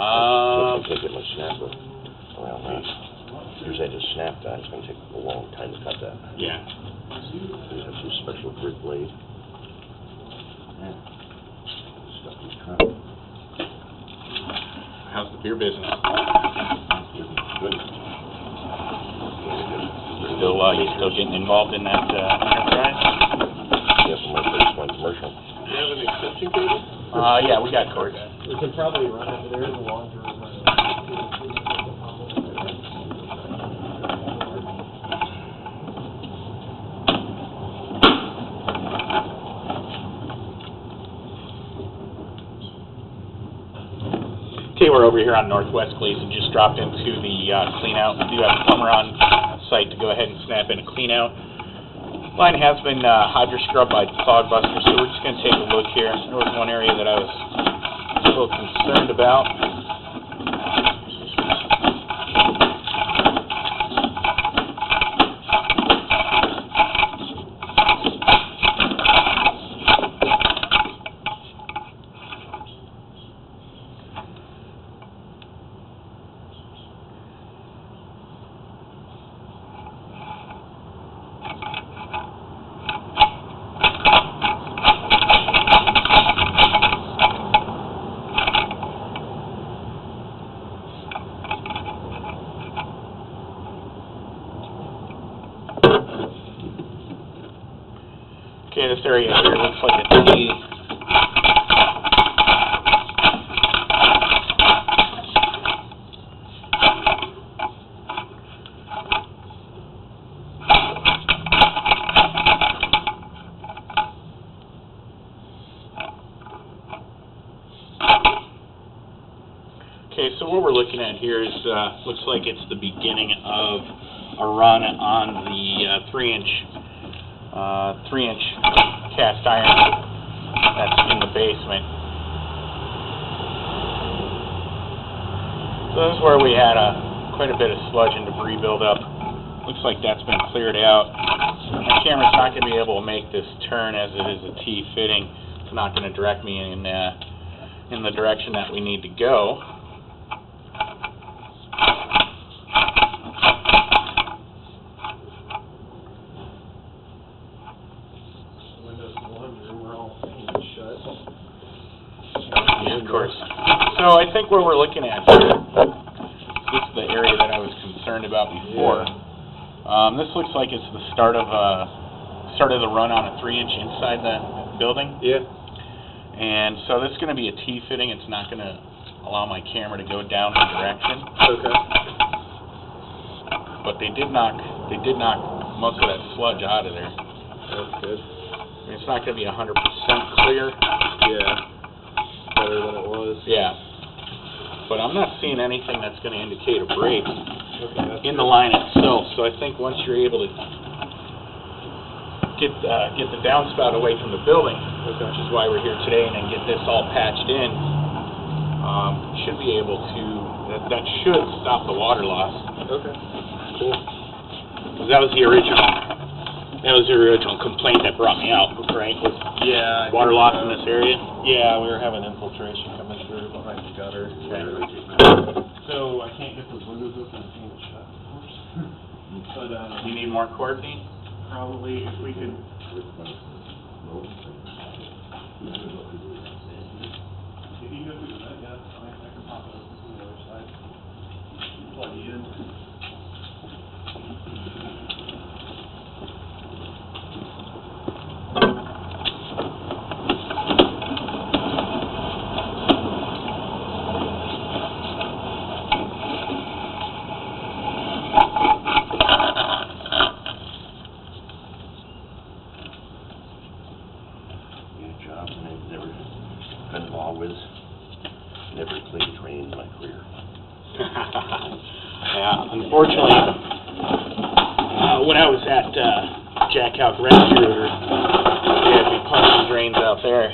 I can't get my snapper around that. Usually I just snap that. It's going to take a long time to cut that. Yeah. You have some special grit blade. Yeah. Stuff in the trunk. How's the beer business? Good. You still getting involved in that enterprise? Yeah, for my first one commercial. Do you have an exception cable? Yeah, we got cords. We can probably run it, but there is a longer run. Okay, we're over here on Northwest Glisan, just dropped into the clean out. We do have a plumber on site to go ahead and snap in a clean out. Line has been hydro scrubbed by clog buster, so we're just going to take a look here. There was one area that I was a little concerned about. Okay, this area here looks like it's T. Okay, so what we're looking at here is, looks like it's the beginning of a run on the 3-inch cast iron that's in the basement. So this is where we had quite a bit of sludge and debris buildup. Looks like that's been cleared out. My camera's not going to be able to make this turn as it is a T fitting. It's not going to direct me in the direction that we need to go. Yeah, of course. So I think where we're looking at here, this is the area that I was concerned about before. This looks like it's the start of the run on a 3-inch inside the building. Yeah. And so this is going to be a T fitting. It's not going to allow my camera to go down the direction. Okay. But they did knock most of that sludge out of there. That's good. I mean, it's not going to be 100% clear. Yeah. Better than it was. Yeah. But I'm not seeing anything that's going to indicate a break in the good. line itself. So I think once you're able to get the downspout away from the building, which is why we're here today, and then get this all patched in, should be able to, that should stop the water loss. Okay. Cool. Because that was the original complaint that brought me out, right? Was water loss in this area? Yeah, we were having infiltration coming through behind the gutter. Okay. So I can't get those windows open and paint it shut, of course. But You need more cord, Dean? probably if we could. If you go through that, yeah, that's fine. I can pop it open from the other side. Plug you in. Been involved with, never cleaned drain in my career. Yeah, unfortunately, when I was at Jack House Rescue, they had me pumping drains out there.